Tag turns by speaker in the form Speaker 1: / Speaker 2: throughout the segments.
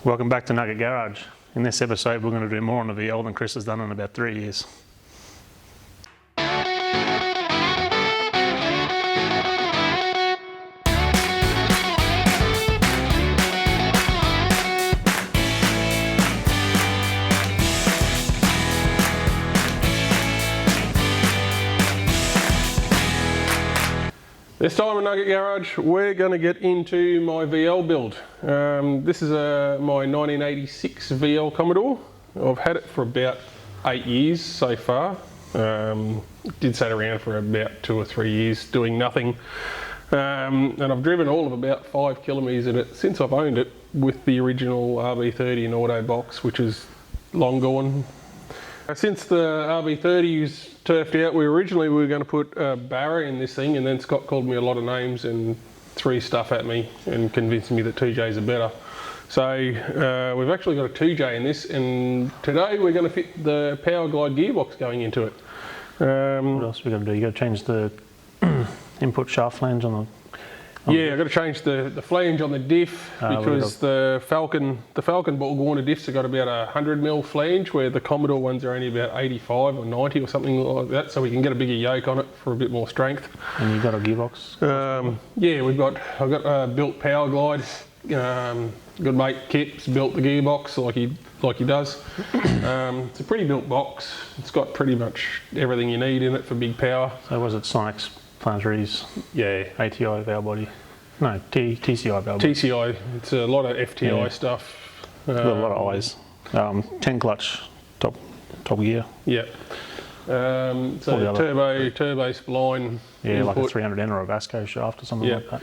Speaker 1: Welcome back to Nugget Garage. In this episode we're going to do more on the VL than Chris has done in about 3 years.
Speaker 2: This time in Nugget Garage, we're going to get into my VL build. This is my 1986 VL Commodore. I've had it for about 8 years so far. Did sit around for about 2 or 3 years doing nothing. And I've driven all of about 5 kilometres in it since I've owned it, with the original RB30 and auto box, which is long gone. Since the RB30's turfed out, we were going to put a Barra in this thing, and then Scott called me a lot of names and threw stuff at me and convinced me that 2Js are better. So we've actually got a 2J in this, and today we're going to fit the Powerglide gearbox going into it.
Speaker 1: What else are we going to do? You got to change the input shaft flange on the...
Speaker 2: Yeah, I've got to change the flange on the diff because the Falcon ball Warner diffs have got about a 100mm flange, where the Commodore ones are only about 85 or 90 or something like that, so we can get a bigger yoke on it for a bit more strength.
Speaker 1: And you've got a gearbox?
Speaker 2: Yeah, I've got a built Powerglide. Good mate Kip's built the gearbox like he does. It's a pretty built box. It's got pretty much everything you need in it for big power.
Speaker 1: So was it Sonic's plantaries?
Speaker 2: Yeah.
Speaker 1: ATI valve body? No, TCI valve body.
Speaker 2: TCI. It's a lot of FTI stuff.
Speaker 1: A lot of eyes. 10 clutch top gear.
Speaker 2: Yeah. So turbo spline.
Speaker 1: Yeah, input. Like a 300N or a Vasco shaft or something like that.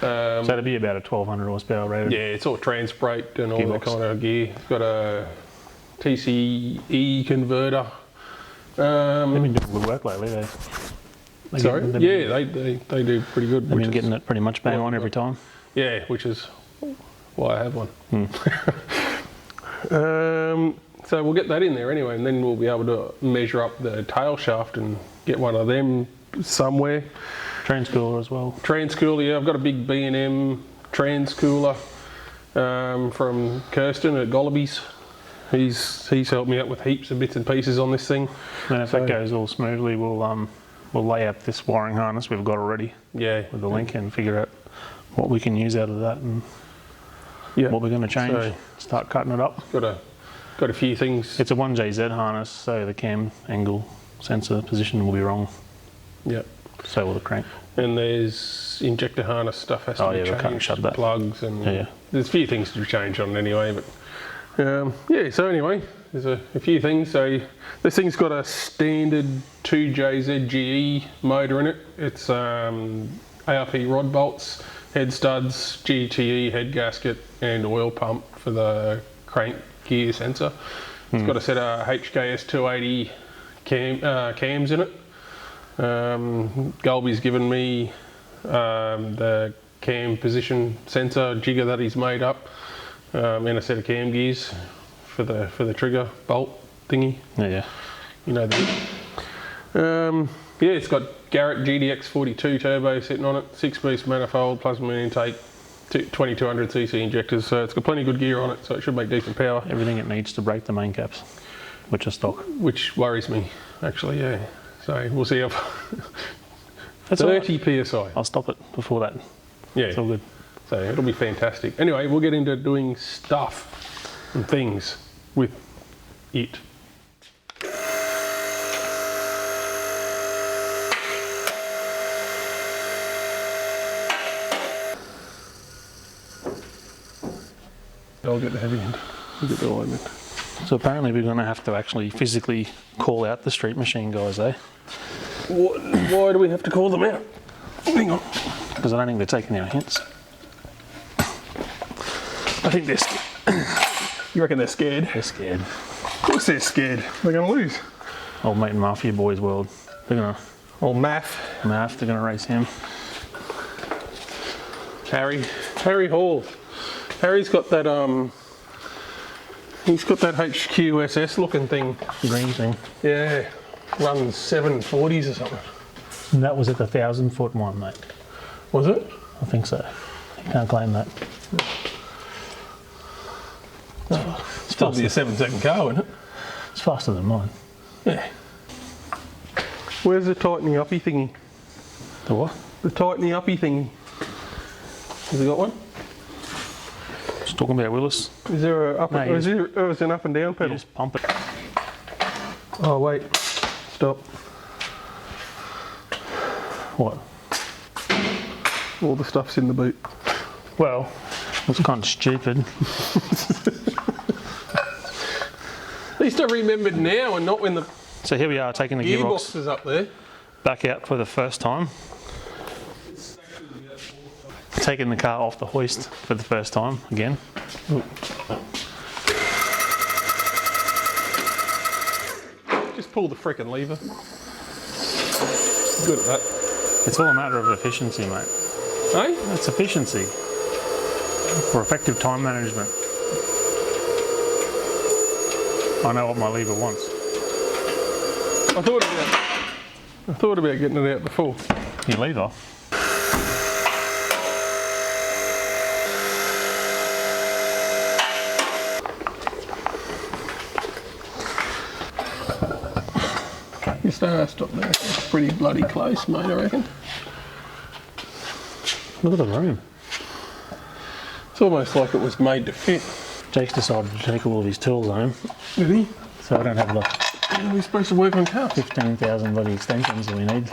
Speaker 1: So it'd be about a 1200 horsepower rated.
Speaker 2: Yeah, it's all trans-braked and all that kind of gear. It's got a TCE converter.
Speaker 1: They've been doing good work lately.
Speaker 2: They do pretty good.
Speaker 1: They've been getting it pretty much bang on every time.
Speaker 2: Yeah, which is why I have one. So we'll get that in there anyway, and then we'll be able to measure up the tail shaft and get one of them somewhere.
Speaker 1: Transcooler as well.
Speaker 2: Transcooler, yeah. I've got a big B&M transcooler from Kirsten at Gollaby's. He's helped me out with heaps of bits and pieces on this thing.
Speaker 1: And if that goes all smoothly, we'll lay out this wiring harness we've got already. Yeah. With the link, and figure out what we can use out of that and what we're going to change. So, start cutting it up.
Speaker 2: Got a few things.
Speaker 1: It's a 1JZ harness, so the cam angle sensor position will be wrong.
Speaker 2: Yep. So
Speaker 1: will the crank.
Speaker 2: And there's injector harness stuff has to be changed.
Speaker 1: Shut that.
Speaker 2: Plugs and there's a few things to change on it anyway. But so anyway, there's a few things. So this thing's got a standard 2JZ GE motor in it. It's ARP rod bolts, head studs, GTE head gasket, and oil pump for the crank gear sensor. It's got a set of HKS 280 cams in it. Galby's given me the cam position sensor jigger that he's made up, and a set of cam gears for the trigger bolt thingy. Yeah. You know that. It's got Garrett GDX 42 turbo sitting on it, 6-piece manifold, plasma intake, 2200cc injectors, so it's got plenty of good gear on it, so it should make decent power.
Speaker 1: Everything it needs to break the main caps, which are stock.
Speaker 2: Which worries me, actually, yeah. So we'll see if 30 psi.
Speaker 1: I'll stop it before that.
Speaker 2: Yeah,
Speaker 1: it's all good.
Speaker 2: So it'll be fantastic. Anyway, we'll get into doing stuff and things with it. I'll get the heavy end. I'll get the light end.
Speaker 1: So apparently we're going to have to actually physically call out the street machine guys, eh?
Speaker 2: Why do we have to call them out? Hang on.
Speaker 1: Because I don't think they're taking our hints.
Speaker 2: I think they're scared. You reckon they're scared?
Speaker 1: They're scared.
Speaker 2: Of course they're scared. They're going to lose.
Speaker 1: Old mate Mafia Boys World. They're going to...
Speaker 2: Old Math,
Speaker 1: they're going to race him.
Speaker 2: Harry Hall. Harry's got that he's got that HQSS looking thing.
Speaker 1: Green thing.
Speaker 2: Yeah. Runs 740s or something.
Speaker 1: And that was at the 1,000-foot one, mate.
Speaker 2: Was it?
Speaker 1: I think so. You can't claim that.
Speaker 2: Still be a 7-second car, wouldn't it?
Speaker 1: It's faster than mine.
Speaker 2: Yeah. Where's the tightening uppy thingy?
Speaker 1: The what?
Speaker 2: The tightening uppy thingy. Has he got one?
Speaker 1: Just talking about Willis.
Speaker 2: Is there a up?
Speaker 1: No,
Speaker 2: Is there an up and down
Speaker 1: You
Speaker 2: pedal?
Speaker 1: just pump it.
Speaker 2: Oh wait, stop.
Speaker 1: What?
Speaker 2: All the stuff's in the boot.
Speaker 1: Well, it's kind of stupid.
Speaker 2: At least I remembered now and not when the
Speaker 1: So here we are taking the
Speaker 2: gearbox
Speaker 1: gearbox
Speaker 2: is up there.
Speaker 1: back out for the first time. Taking the car off the hoist for the first time again.
Speaker 2: Just pull the frickin' lever. Good at that.
Speaker 1: It's all a matter of efficiency, mate.
Speaker 2: Hey?
Speaker 1: It's efficiency for effective time management. I know what my lever wants.
Speaker 2: I thought about getting it out before.
Speaker 1: Your lever?
Speaker 2: You stop there. It's pretty bloody close, mate, I reckon.
Speaker 1: Look at the room.
Speaker 2: It's almost like it was made to fit.
Speaker 1: Jake's decided to take all of his tools home,
Speaker 2: Did he?
Speaker 1: so I don't have the
Speaker 2: How are we supposed to work on cars?
Speaker 1: 15,000 bloody extensions that we need.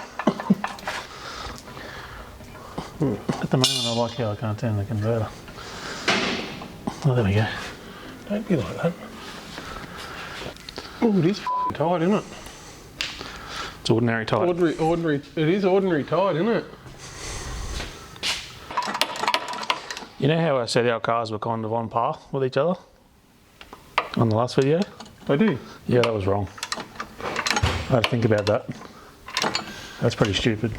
Speaker 1: At the moment, I like how I can't turn the converter. Oh, there we go.
Speaker 2: Don't be like that. Oh, it is f***ing tight, isn't it?
Speaker 1: It's ordinary type.
Speaker 2: Ordinary. It is ordinary tight, isn't it?
Speaker 1: You know how I said our cars were kind of on par with each other on the last video?
Speaker 2: I do.
Speaker 1: Yeah, that was wrong. I had to think about that. That's pretty stupid.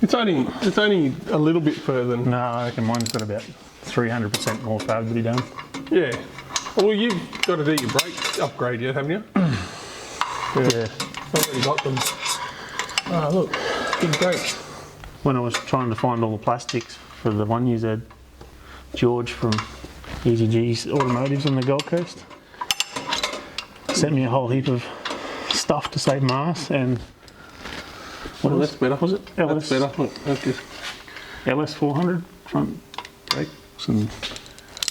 Speaker 2: It's only a little bit further than.
Speaker 1: No, I reckon mine's got about 300% more fab to be done.
Speaker 2: Yeah. Well, you've got to do your brake upgrade yet, haven't you?
Speaker 1: Yeah.
Speaker 2: I've already got them. Ah, look, big brakes.
Speaker 1: When I was trying to find all the plastics for the one you said, George from Easy G's Automotives on the Gold Coast sent me a whole heap of stuff to save my ass, and
Speaker 2: Well, that's better.
Speaker 1: was it?
Speaker 2: That's better. Look, that's good.
Speaker 1: LS 400 front brakes and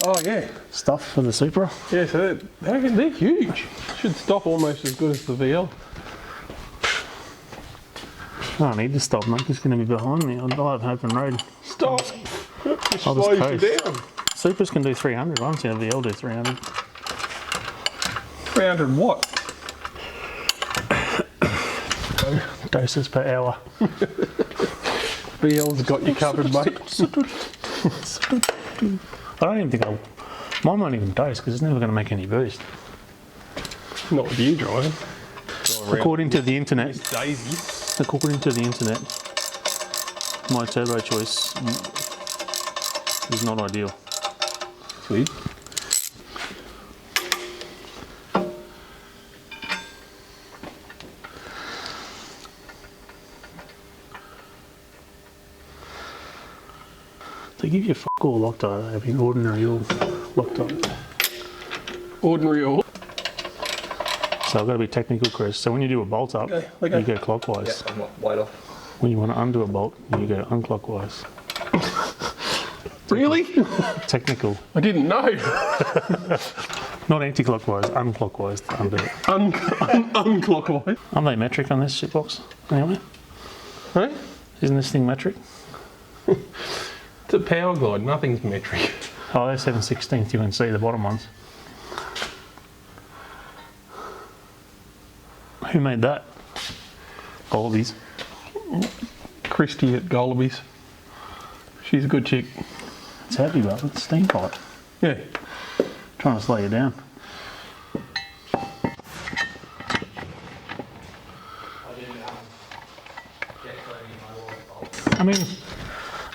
Speaker 2: Oh yeah.
Speaker 1: stuff for the Supra.
Speaker 2: Yeah, so they're huge. Should stop almost as good as the VL.
Speaker 1: I don't need to stop, mate. It's going to be behind me. I'll have an open road.
Speaker 2: Stop. Just
Speaker 1: I'll just
Speaker 2: slows you
Speaker 1: coast.
Speaker 2: down.
Speaker 1: Supras can do 300. I haven't seen a VL do 300.
Speaker 2: 300 what?
Speaker 1: Doses per hour.
Speaker 2: VL's got you covered, mate.
Speaker 1: I don't even think mine won't even dose because it's never going to make any boost.
Speaker 2: Not with you driving.
Speaker 1: According to the internet,
Speaker 2: Daisy.
Speaker 1: according to the internet, my turbo choice is not ideal.
Speaker 2: Sweet.
Speaker 1: They give you a all Loctite, having ordinary all Loctite.
Speaker 2: Ordinary oil.
Speaker 1: So I've got to be technical, Chris. So when you do a bolt up,
Speaker 2: Okay.
Speaker 1: you go clockwise.
Speaker 3: I'm wide off.
Speaker 1: When you want to undo a bolt, you go unclockwise.
Speaker 2: Really?
Speaker 1: Technical.
Speaker 2: I didn't know.
Speaker 1: Not anti-clockwise, unclockwise to undo it.
Speaker 2: Unclockwise.
Speaker 1: Aren't they metric on this shitbox? Anyway,
Speaker 2: Right?
Speaker 1: isn't this thing metric?
Speaker 2: It's a Powerglide. Nothing's metric.
Speaker 1: Oh, they're 7/16. You can see the bottom ones. Who made that? Goldies.
Speaker 2: Christy at Gollaby's. She's a good chick.
Speaker 1: It's happy, but it's steam pipe.
Speaker 2: Yeah.
Speaker 1: Trying to slow you down. I mean,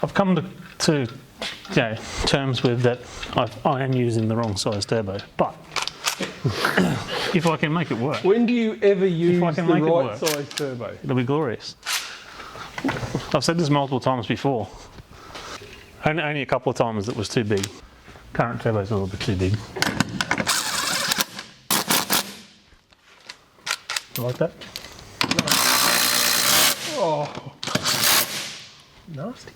Speaker 1: I've come to terms with that I am using the wrong size turbo, but if I can make it work,
Speaker 2: When do you ever use
Speaker 1: I
Speaker 2: the
Speaker 1: can make it
Speaker 2: right
Speaker 1: work.
Speaker 2: size turbo?
Speaker 1: it'll be glorious. I've said this multiple times before. Only a couple of times it was too big. Current turbo's a little bit too big. You like that?
Speaker 2: Oh,
Speaker 1: Nasty.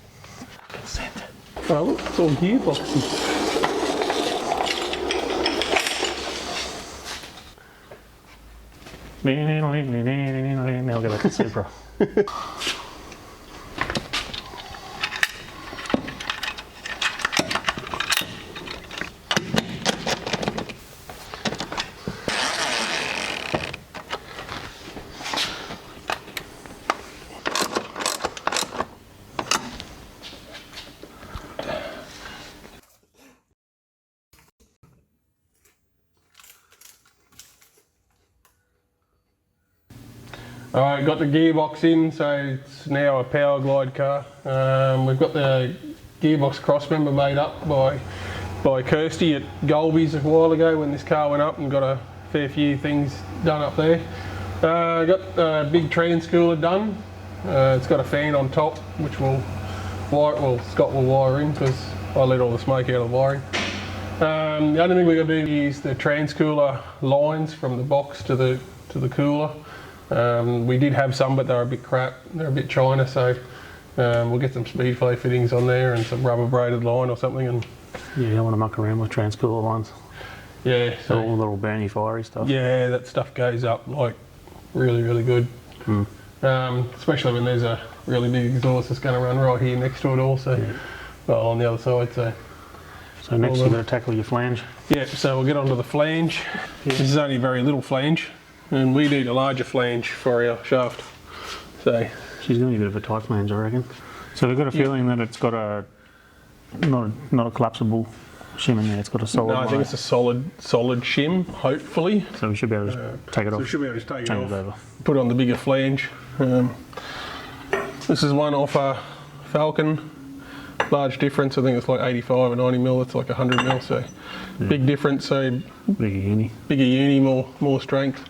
Speaker 1: Consent.
Speaker 2: oh look, it's all gearboxy.
Speaker 1: Now we'll go back to Supra.
Speaker 2: Alright, got the gearbox in, so it's now a Powerglide car. We've got the gearbox cross member made up by Kirsty at Golby's a while ago when this car went up, and got a fair few things done up there. Got a big transpooler done. It's got a fan on top, which Scott will wire in because I let all the smoke out of the wiring. The only thing we've got to do is the transcooler lines from the box to the cooler. We did have some, but they're a bit crap. They're a bit China, so we'll get some speed flow fittings on there and some rubber braided line or something. And
Speaker 1: Yeah, you don't want to muck around with transcooler lines.
Speaker 2: yeah, so
Speaker 1: All the little burny fiery stuff.
Speaker 2: yeah, that stuff goes up like really good. Especially when there's a really big exhaust that's going to run right here next to it also.
Speaker 1: Yeah.
Speaker 2: Well, on the other side, so.
Speaker 1: So next you've got to tackle your flange.
Speaker 2: Yeah, so we'll get onto the flange.
Speaker 1: Yeah.
Speaker 2: This is only a very little flange, and we need a larger flange for our shaft. So
Speaker 1: She's going to be a bit of a tight flange, I reckon. So we've got a feeling that it's got a not a collapsible shim in there. It's got a solid.
Speaker 2: no, I think it's a solid shim, hopefully.
Speaker 1: So we should be able to take it
Speaker 2: So
Speaker 1: off.
Speaker 2: we should be able to take it
Speaker 1: change
Speaker 2: off,
Speaker 1: it over.
Speaker 2: put on the bigger flange. This is one off a Falcon. Large difference. I think it's like 85 and 90 mil. It's like 100 mil. So big difference. So
Speaker 1: Bigger uni.
Speaker 2: bigger uni, more strength.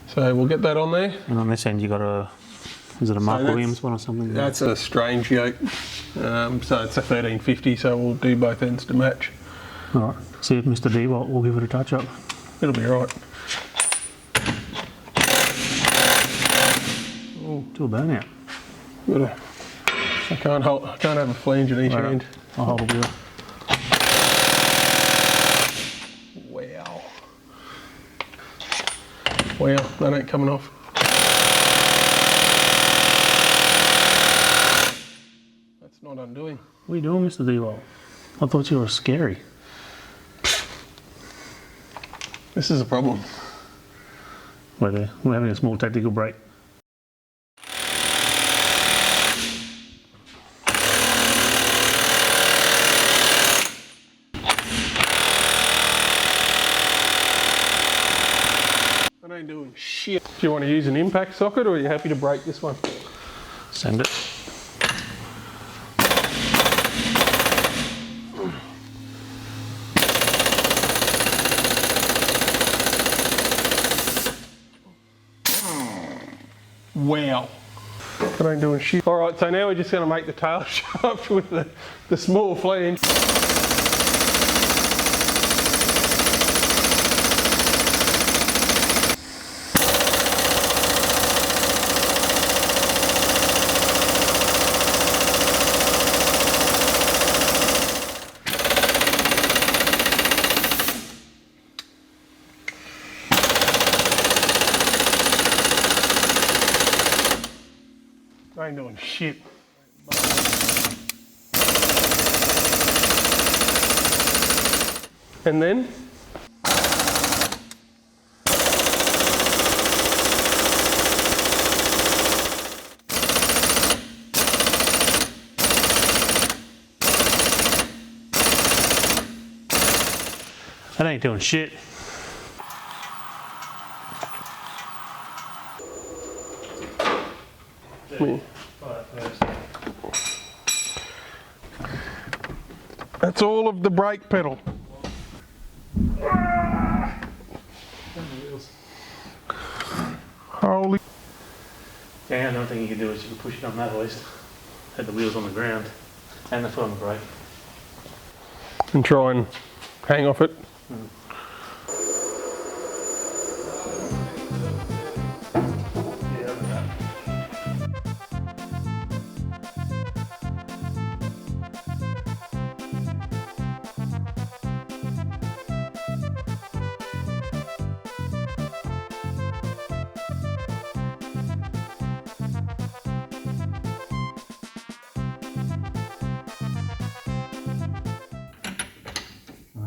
Speaker 2: So we'll get that on there.
Speaker 1: And on this end you got a, is it a Mark
Speaker 2: that's-
Speaker 1: Williams one or something?
Speaker 2: That's a strange yoke. So it's a 1350. So we'll do both ends to match.
Speaker 1: Alright, see if Mr. D-Bolt will give it a touch up.
Speaker 2: It'll be right.
Speaker 1: Do a burnout.
Speaker 2: I can't have a flange in each
Speaker 1: Right.
Speaker 2: end.
Speaker 1: I'll hold the wheel.
Speaker 2: Wow. Wow, that ain't coming off. That's not undoing.
Speaker 1: What are you doing, Mr. D-Bolt? I thought you were scary.
Speaker 2: This is a problem.
Speaker 1: We're there. We're having a small tactical break.
Speaker 2: That ain't doing shit. Do you want to use an impact socket, or are you happy to break this one?
Speaker 1: Send it.
Speaker 2: Wow. That ain't doing shit. All right, so now we're just going to make the tail shaft with the small flange. I ain't doing shit. And then
Speaker 1: That ain't doing shit.
Speaker 2: that's all of the brake pedal. Holy.
Speaker 1: Yeah, another thing you can do is you can push it on that at least. Have the wheels on the ground and the foot on the brake.
Speaker 2: and try and hang off it.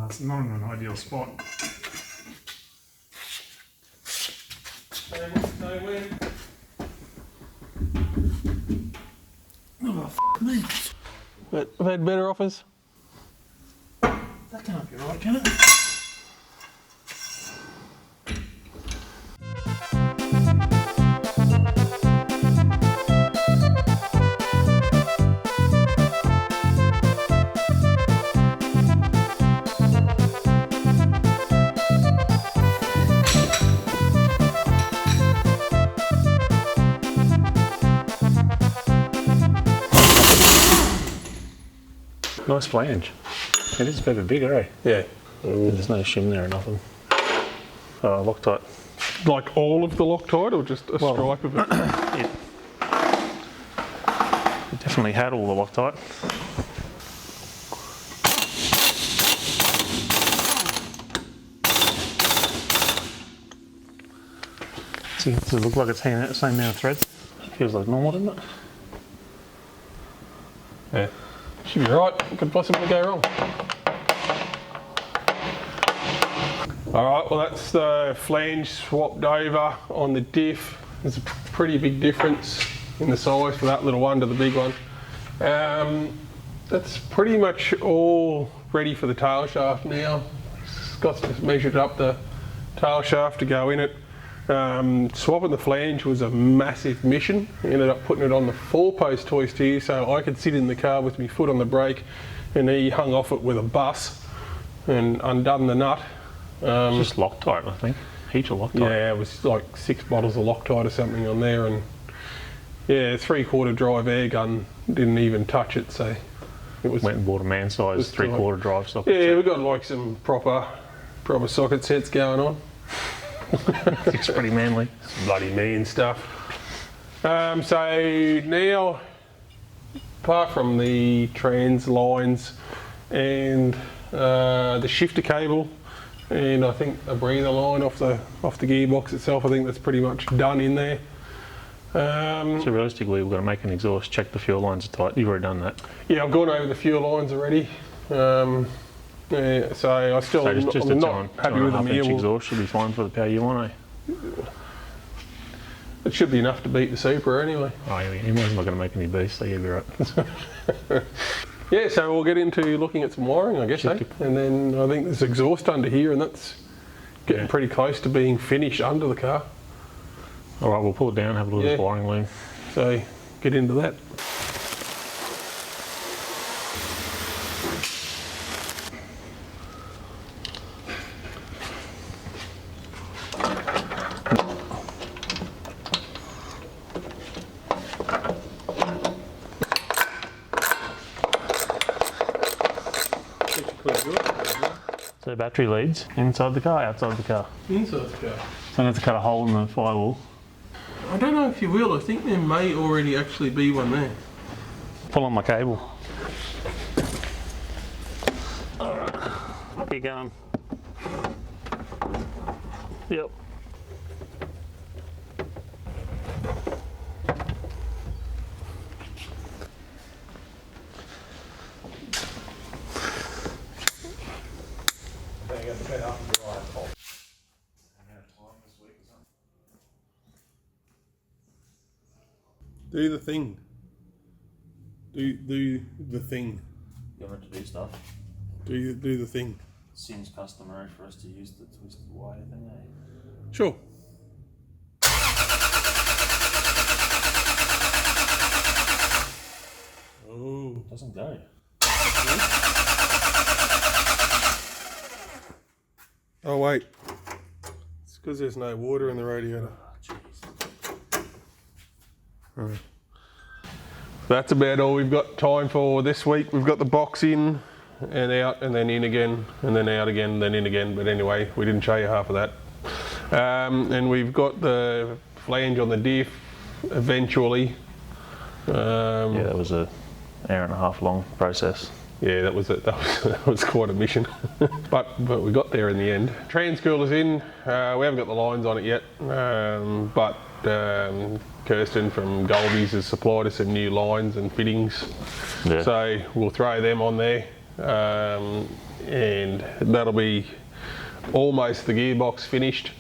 Speaker 1: It's not in an ideal spot. Oh, f me.
Speaker 2: But I've had better offers.
Speaker 1: That can't be right, can it? Nice flange. It is a bit bigger, eh?
Speaker 2: Yeah.
Speaker 1: There's no shim there or nothing. Loctite.
Speaker 2: Like all of the Loctite or just a stripe of it?
Speaker 1: It definitely had all the Loctite. See, does it look like it's hanging out the same amount of threads? Feels like normal, doesn't it?
Speaker 2: Yeah. Should be right. What could possibly go wrong? Alright, well that's the flange swapped over on the diff. There's a pretty big difference in the size for that little one to the big one. That's pretty much all ready for the tail shaft now. Scott's just measured up the tail shaft to go in it. Swapping the flange was a massive mission. Ended up putting it on the 4-post hoist here so I could sit in the car with my foot on the brake, and he hung off it with a bus and undone the nut.
Speaker 1: Just Loctite, I think. Heaps of Loctite.
Speaker 2: Yeah, it was like 6 bottles of Loctite or something on there, and yeah, 3/4 drive air gun didn't even touch it, so it was.
Speaker 1: Went and bought a man-sized 3/4 drive socket.
Speaker 2: Yeah, we've got like some proper socket sets going on.
Speaker 1: It's pretty manly.
Speaker 2: It's bloody mean stuff. So now, apart from the trans lines and the shifter cable, and I think a breather line off the gearbox itself, I think that's pretty much done in there.
Speaker 1: So realistically, we've got to make an exhaust, check the fuel lines are tight. You've already done that.
Speaker 2: Yeah, I've gone over the fuel lines already. Yeah, so I still
Speaker 1: just
Speaker 2: I'm
Speaker 1: a
Speaker 2: not happy with the
Speaker 1: 2.5 inch exhaust should be fine for the power you want, eh?
Speaker 2: It should be enough to beat the Supra anyway.
Speaker 1: Oh, yeah, he was not going to make any beast, so you'll be right.
Speaker 2: Yeah, so we'll get into looking at some wiring, I guess, eh? And then I think there's exhaust under here, and that's getting pretty close to being finished under the car.
Speaker 1: All right, we'll pull it down, have a look at this wiring loom.
Speaker 2: So get into that.
Speaker 1: So battery leads inside the car, outside the car.
Speaker 2: Inside the car.
Speaker 1: So I'm going to cut a hole in the firewall.
Speaker 2: I don't know if you will. I think there may already actually be one there.
Speaker 1: Pull on my cable. Alright, keep going. Yep.
Speaker 2: Do the thing. Do the thing.
Speaker 1: You want it to do stuff?
Speaker 2: Do the thing.
Speaker 1: Seems customary for us to use the twisted wire thing, eh?
Speaker 2: Sure. Oh.
Speaker 1: Doesn't go.
Speaker 2: Oh wait. It's because there's no water in the radiator. Right. That's about all we've got time for this week. We've got the box in. and out and then in again and then out again and then in again. But anyway, we didn't show you half of that. And we've got the flange on the diff eventually.
Speaker 1: Yeah, that was an hour and a half long process.
Speaker 2: Yeah, that was quite a mission, but we got there in the end. Trans cooler's in. We haven't got the lines on it yet, but Kirsten from Goldie's has supplied us some new lines and fittings, so we'll throw them on there, and that'll be almost the gearbox finished.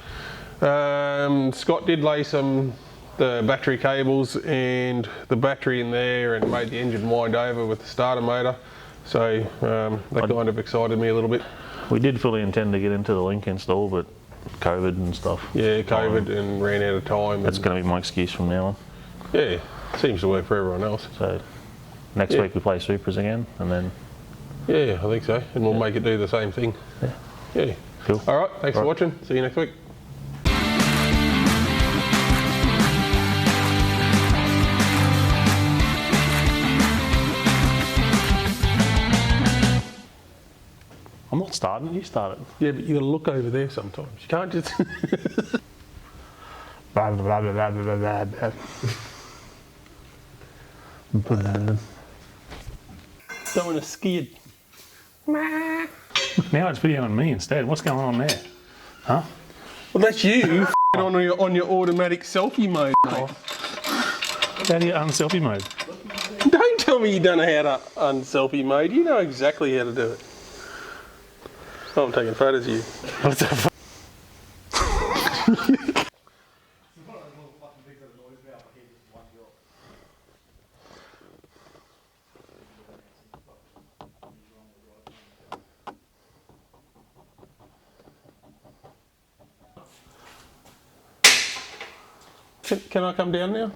Speaker 2: Scott did lay the battery cables and the battery in there and made the engine wind over with the starter motor. So that kind of excited me a little bit.
Speaker 1: We did fully intend to get into the link install, but COVID and stuff.
Speaker 2: Yeah, COVID and ran out of time.
Speaker 1: That's going to be my excuse from now on.
Speaker 2: Yeah, seems to work for everyone else.
Speaker 1: So next week we play Supers again, and then...
Speaker 2: Yeah, I think so. And we'll make it do the same thing. Yeah.
Speaker 1: Cool.
Speaker 2: All right, thanks for watching. See you next week.
Speaker 1: I'm not starting, you start it.
Speaker 2: Yeah, but you got to look over there sometimes. You can't just...
Speaker 1: Blah, blah, blah, blah, blah, blah, blah.
Speaker 2: Don't want to skid.
Speaker 1: Now it's videoing me instead. What's going on there? Huh?
Speaker 2: Well, that's you on your automatic selfie mode, mate.
Speaker 1: How do you unselfie mode?
Speaker 2: Don't tell me you don't know how to unselfie mode. You know exactly how to do it. Oh, I'm taking photos of you.
Speaker 1: What the fuck?
Speaker 2: Can I come down now?